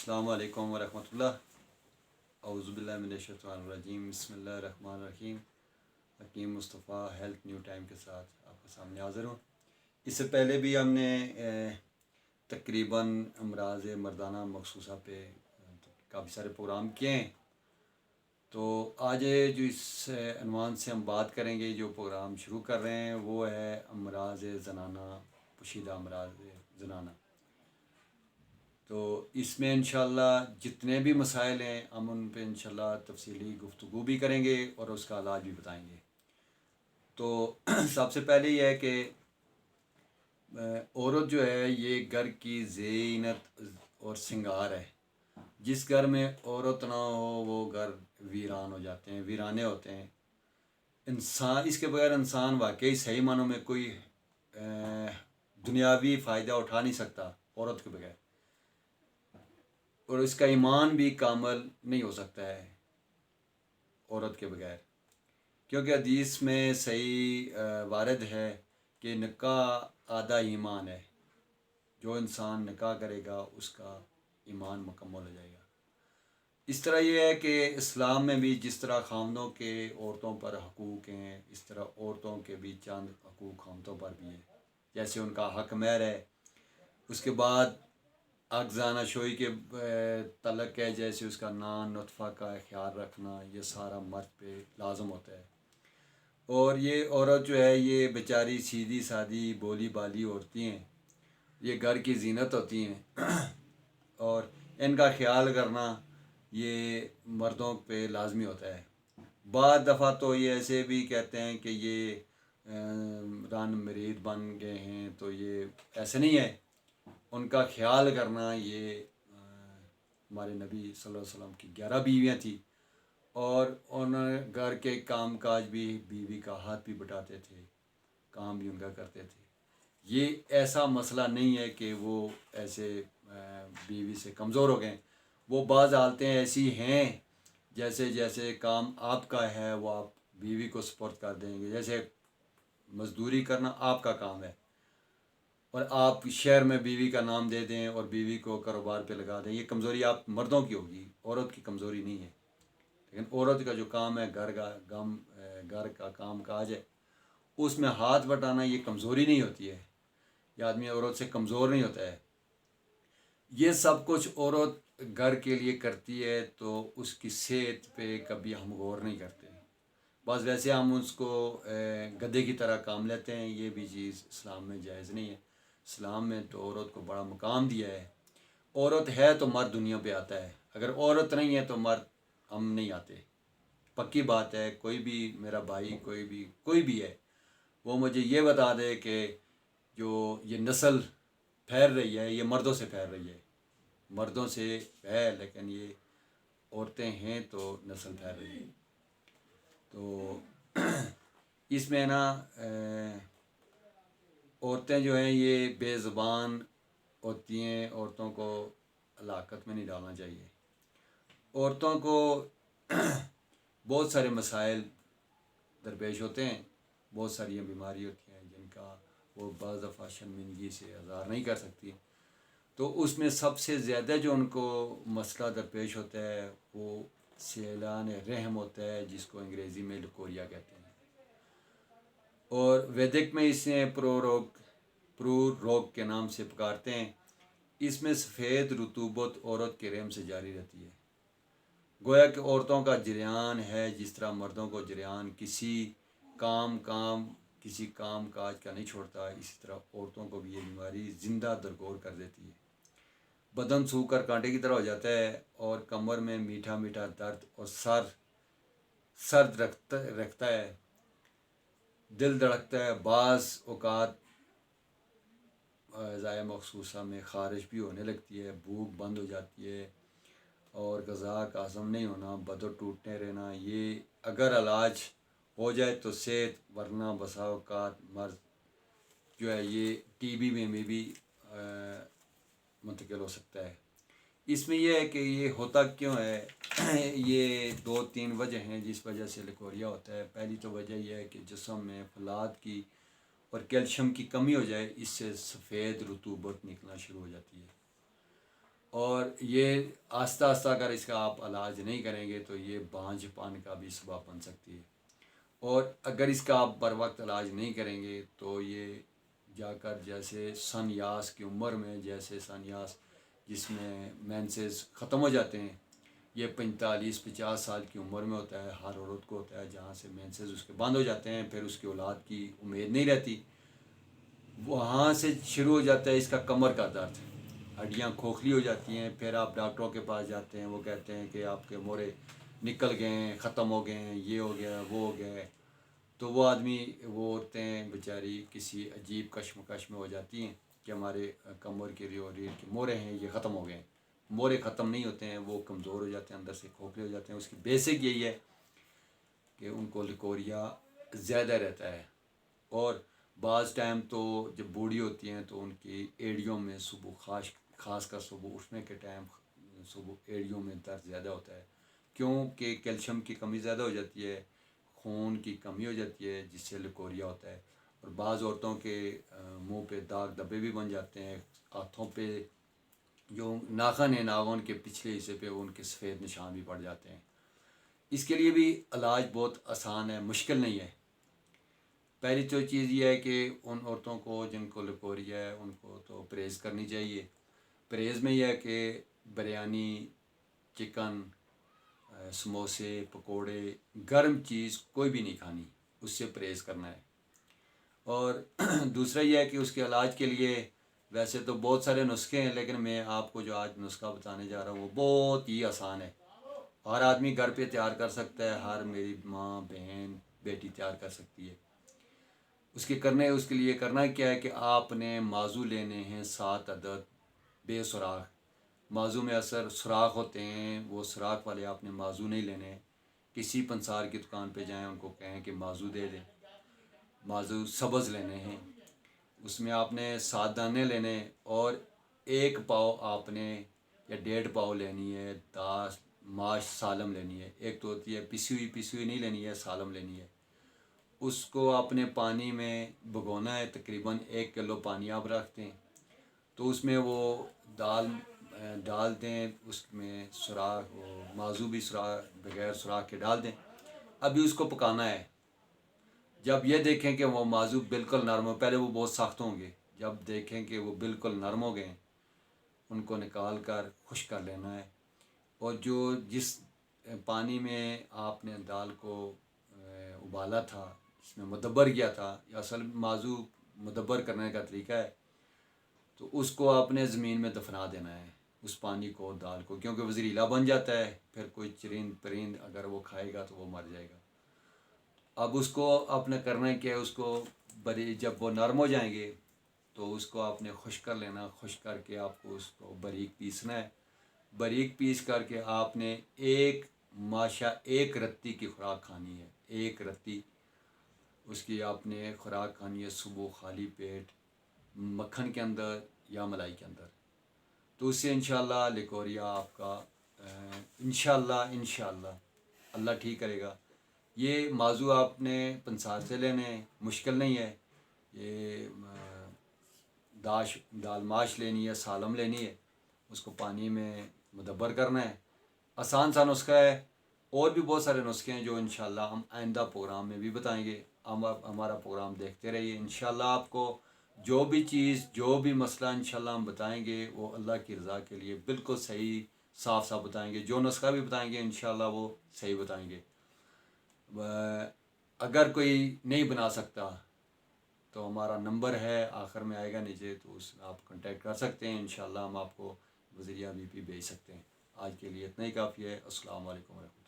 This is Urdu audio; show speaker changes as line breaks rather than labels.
السلام علیکم ورحمۃ اللہ۔ اعوذ باللہ من الشیطان الرجیم، بسم اللہ الرحمن الرحیم۔ حکیم مصطفیٰ ہیلتھ نیو ٹائم کے ساتھ آپ کے سامنے حاضر ہوں۔ اس سے پہلے بھی ہم نے تقریباً امراض مردانہ مخصوصہ پہ کافی سارے پروگرام کیے ہیں، تو آج جو اس عنوان سے ہم بات کریں گے، جو پروگرام شروع کر رہے ہیں وہ ہے امراض زنانہ، پوشیدہ امراض زنانہ۔ تو اس میں انشاءاللہ جتنے بھی مسائل ہیں ہم ان پہ انشاءاللہ تفصیلی گفتگو بھی کریں گے اور اس کا علاج بھی بتائیں گے۔ تو سب سے پہلے یہ ہے کہ عورت جو ہے یہ گھر کی زینت اور سنگار ہے۔ جس گھر میں عورت نہ ہو وہ گھر ویران ہو جاتے ہیں، ویرانے ہوتے ہیں۔ انسان اس کے بغیر انسان واقعی صحیح معنوں میں کوئی دنیاوی فائدہ اٹھا نہیں سکتا عورت کے بغیر، اور اس کا ایمان بھی کامل نہیں ہو سکتا ہے عورت کے بغیر، کیونکہ حدیث میں صحیح وارد ہے کہ نکاح آدھا ایمان ہے۔ جو انسان نکاح کرے گا اس کا ایمان مکمل ہو جائے گا۔ اس طرح یہ ہے کہ اسلام میں بھی جس طرح خاوندوں کے عورتوں پر حقوق ہیں، اس طرح عورتوں کے بھی چند حقوق خاوندوں پر بھی ہیں، جیسے ان کا حق مہر ہے۔ اس کے بعد اگزانہ شوئی کے تعلق ہے، جیسے اس کا نان نطفہ کا خیال رکھنا، یہ سارا مرد پہ لازم ہوتا ہے۔ اور یہ عورت جو ہے یہ بیچاری سیدھی سادی بولی بالی عورتیں ہیں، یہ گھر کی زینت ہوتی ہیں، اور ان کا خیال کرنا یہ مردوں پہ لازمی ہوتا ہے۔ بعض دفعہ تو یہ ایسے بھی کہتے ہیں کہ یہ رن مرید بن گئے ہیں، تو یہ ایسے نہیں ہے۔ ان کا خیال کرنا یہ ہمارے نبی صلی اللہ علیہ وسلم کی 11 بیویاں تھیں، اور ان گھر کے کام کاج بھی بیوی کا ہاتھ بھی بٹاتے تھے، کام بھی ان کا کرتے تھے۔ یہ ایسا مسئلہ نہیں ہے کہ وہ ایسے بیوی سے کمزور ہو گئے۔ وہ بعض حالتیں ایسی ہیں جیسے جیسے کام آپ کا ہے وہ آپ بیوی کو سپرد کر دیں گے، جیسے مزدوری کرنا آپ کا کام ہے اور آپ شہر میں بیوی کا نام دے دیں اور بیوی کو کاروبار پہ لگا دیں، یہ کمزوری آپ مردوں کی ہوگی، عورت کی کمزوری نہیں ہے۔ لیکن عورت کا جو کام ہے گھر کا کام کاج ہے، اس میں ہاتھ بٹانا یہ کمزوری نہیں ہوتی ہے، یہ آدمی عورت سے کمزور نہیں ہوتا ہے۔ یہ سب کچھ عورت گھر کے لیے کرتی ہے تو اس کی صحت پہ کبھی ہم غور نہیں کرتے، بس ویسے ہم اس کو گدھے کی طرح کام لیتے ہیں۔ یہ بھی چیز اسلام میں جائز نہیں ہے۔ اسلام میں تو عورت کو بڑا مقام دیا ہے۔ عورت ہے تو مرد دنیا پہ آتا ہے، اگر عورت نہیں ہے تو مرد ہم نہیں آتے، پکی بات ہے۔ کوئی بھی میرا بھائی کوئی بھی ہے، وہ مجھے یہ بتا دے کہ جو یہ نسل پھیل رہی ہے یہ مردوں سے پھیل رہی ہے، مردوں سے ہے لیکن یہ عورتیں ہیں تو نسل پھیل رہی ہے۔ تو اس میں نا عورتیں جو ہیں یہ بے زبان ہوتی ہیں، عورتوں کو ہلاکت میں نہیں ڈالنا چاہیے۔ عورتوں کو بہت سارے مسائل درپیش ہوتے ہیں، بہت ساری بیماری ہوتی ہیں جن کا وہ بعض دفعہ شرمندگی سے اظہار نہیں کر سکتی، تو اس میں سب سے زیادہ جو ان کو مسئلہ درپیش ہوتا ہے وہ سیلان رحم ہوتا ہے، جس کو انگریزی میں لکوریا کہتے ہیں، اور ویدک میں اسے پرور روگ کے نام سے پکارتے ہیں۔ اس میں سفید رطوبت عورت کے رحم سے جاری رہتی ہے، گویا کہ عورتوں کا جریان ہے جس طرح مردوں کو جریان کسی کام کاج کا نہیں چھوڑتا، اسی طرح عورتوں کو بھی یہ بیماری زندہ درگور کر دیتی ہے۔ بدن سوکھ کر کانٹے کی طرح ہو جاتا ہے، اور کمر میں میٹھا میٹھا درد اور سرد رکھتا ہے، دل دھڑکتا ہے، بعض اوقات اعضائے مخصوصہ میں خارش بھی ہونے لگتی ہے، بھوک بند ہو جاتی ہے، اور غذا کا ہضم نہیں ہونا، بدن ٹوٹنے رہنا۔ یہ اگر علاج ہو جائے تو صحت، ورنہ بسا اوقات مرض جو ہے یہ ٹی بی میں بھی منتقل ہو سکتا ہے۔ اس میں یہ ہے کہ یہ ہوتا کیوں ہے، یہ 2-3 وجہ ہیں جس وجہ سے لیکوریا ہوتا ہے۔ پہلی تو وجہ یہ ہے کہ جسم میں فولاد کی اور کیلشیم کی کمی ہو جائے، اس سے سفید رطوبت نکلنا شروع ہو جاتی ہے، اور یہ آہستہ آہستہ اگر اس کا آپ علاج نہیں کریں گے تو یہ بانجھ پان کا بھی سبب بن سکتی ہے، اور اگر اس کا آپ بر وقت علاج نہیں کریں گے تو یہ جا کر جیسے سنیاس کی عمر میں، جیسے سنیاس جس میں مینسز ختم ہو جاتے ہیں، یہ 45-50 سال کی عمر میں ہوتا ہے، ہر عورت کو ہوتا ہے، جہاں سے مینسز اس کے بند ہو جاتے ہیں، پھر اس کی اولاد کی امید نہیں رہتی، وہاں سے شروع ہو جاتا ہے اس کا کمر کا درد، ہڈیاں کھوکھلی ہو جاتی ہیں، پھر آپ ڈاکٹروں کے پاس جاتے ہیں، وہ کہتے ہیں کہ آپ کے مورے نکل گئے ہیں، ختم ہو گئے ہیں، یہ ہو گیا وہ ہو گیا ہے، تو وہ آدمی، وہ عورتیں بیچاری کسی عجیب کشمکش میں ہو جاتی ہیں کہ ہمارے کمر کے ریڑھ کے مورے ہیں یہ ختم ہو گئے ہیں، مورے ختم نہیں ہوتے ہیں، وہ کمزور ہو جاتے ہیں، اندر سے کھوکھلے ہو جاتے ہیں، اس کی بیسک یہی ہے کہ ان کو لکوریا زیادہ رہتا ہے، اور بعض ٹائم تو جب بوڑھی ہوتی ہیں تو ان کی ایڑیوں میں صبح خاص کر صبح اٹھنے کے ٹائم صبح ایڑیوں میں درد زیادہ ہوتا ہے، کیونکہ کیلشیم کی کمی زیادہ ہو جاتی ہے، خون کی کمی ہو جاتی ہے، جس سے لکوریا ہوتا ہے، اور بعض عورتوں کے منہ پہ داغ دھبے بھی بن جاتے ہیں، ہاتھوں پہ جو ناخن ہیں ناخن کے پچھلے حصے پہ ان کے سفید نشان بھی پڑ جاتے ہیں۔ اس کے لیے بھی علاج بہت آسان ہے، مشکل نہیں ہے۔ پہلی تو چیز یہ ہے کہ ان عورتوں کو جن کو لکوریا ہے ان کو تو پرہیز کرنی چاہیے۔ پرہیز میں یہ ہے کہ بریانی، چکن، سموسے، پکوڑے، گرم چیز کوئی بھی نہیں کھانی، اس سے پرہیز کرنا ہے۔ اور دوسرا یہ ہے کہ اس کے علاج کے لیے ویسے تو بہت سارے نسخے ہیں، لیکن میں آپ کو جو آج نسخہ بتانے جا رہا ہوں وہ بہت ہی آسان ہے، ہر آدمی گھر پہ تیار کر سکتا ہے، ہر میری ماں، بہن، بیٹی تیار کر سکتی ہے۔ اس کے لیے کرنا کیا ہے کہ آپ نے مازو لینے ہیں 7 عدد بے سوراخ، مازو میں اثر سوراخ ہوتے ہیں، وہ سوراخ والے آپ نے مازو نہیں لینے، کسی پنسار کی دکان پہ جائیں، ان کو کہیں کہ مازو دے دیں، مازو سبز لینے ہیں، اس میں آپ نے 7 دانے لینے، اور 1 پاؤ آپ نے یا 1.5 پاؤ لینی ہے ماش سالم لینی ہے، ایک تو ہوتی ہے پسی ہوئی نہیں لینی ہے، سالم لینی ہے، اس کو آپ نے پانی میں بھگونا ہے، تقریباً 1 کلو پانی آپ رکھتے ہیں، تو اس میں وہ دال ڈال دیں، اس میں سوراخ مازو بھی بغیر سوراخ کے ڈال دیں، ابھی اس کو پکانا ہے۔ جب یہ دیکھیں کہ وہ مازو بالکل نرم ہو، پہلے وہ بہت سخت ہوں گے، جب دیکھیں کہ وہ بالکل نرم ہو گئے ان کو نکال کر خشک کر لینا ہے، اور جس پانی میں آپ نے دال کو ابالا تھا، اس میں مدبر کیا تھا، یا اصل مازو مدبر کرنے کا طریقہ ہے، تو اس کو آپ نے زمین میں دفنا دینا ہے، اس پانی کو، دال کو، کیونکہ وہ زہریلا بن جاتا ہے، پھر کوئی چرند پرند اگر وہ کھائے گا تو وہ مر جائے گا۔ اب اس کو آپ نے کرنا ہے کہ اس کو جب وہ نرم ہو جائیں گے تو اس کو آپ نے خشک کر لینا، خشک کر کے آپ کو اس کو باریک پیسنا ہے، باریک پیس کر کے آپ نے ایک رتی کی خوراک کھانی ہے، 1 رتی اس کی آپ نے خوراک کھانی ہے صبح خالی پیٹ، مکھن کے اندر یا ملائی کے اندر، تو اس سے انشاءاللہ لکوریا آپ کا انشاءاللہ اللہ ٹھیک کرے گا۔ یہ موضوع آپ نے پنسار سے لینے ہیں، مشکل نہیں ہے، یہ دال ماش لینی ہے، سالم لینی ہے، اس کو پانی میں مدبر کرنا ہے، آسان سا نسخہ ہے، اور بھی بہت سارے نسخے ہیں جو انشاءاللہ ہم آئندہ پروگرام میں بھی بتائیں گے، ہمارا پروگرام دیکھتے رہیے، انشاءاللہ آپ کو جو بھی چیز، جو بھی مسئلہ انشاءاللہ ہم بتائیں گے وہ اللہ کی رضا کے لیے بالکل صحیح صاف بتائیں گے، جو نسخہ بھی بتائیں گے انشاءاللہ وہ صحیح بتائیں گے۔ اگر کوئی نہیں بنا سکتا تو ہمارا نمبر ہے آخر میں آئے گا نیچے، تو اس میں آپ کانٹیکٹ کر سکتے ہیں، انشاءاللہ ہم آپ کو وزیرہ BP بھیج سکتے ہیں۔ آج کے لیے اتنا ہی کافی ہے۔ السلام علیکم ورحمۃ اللہ۔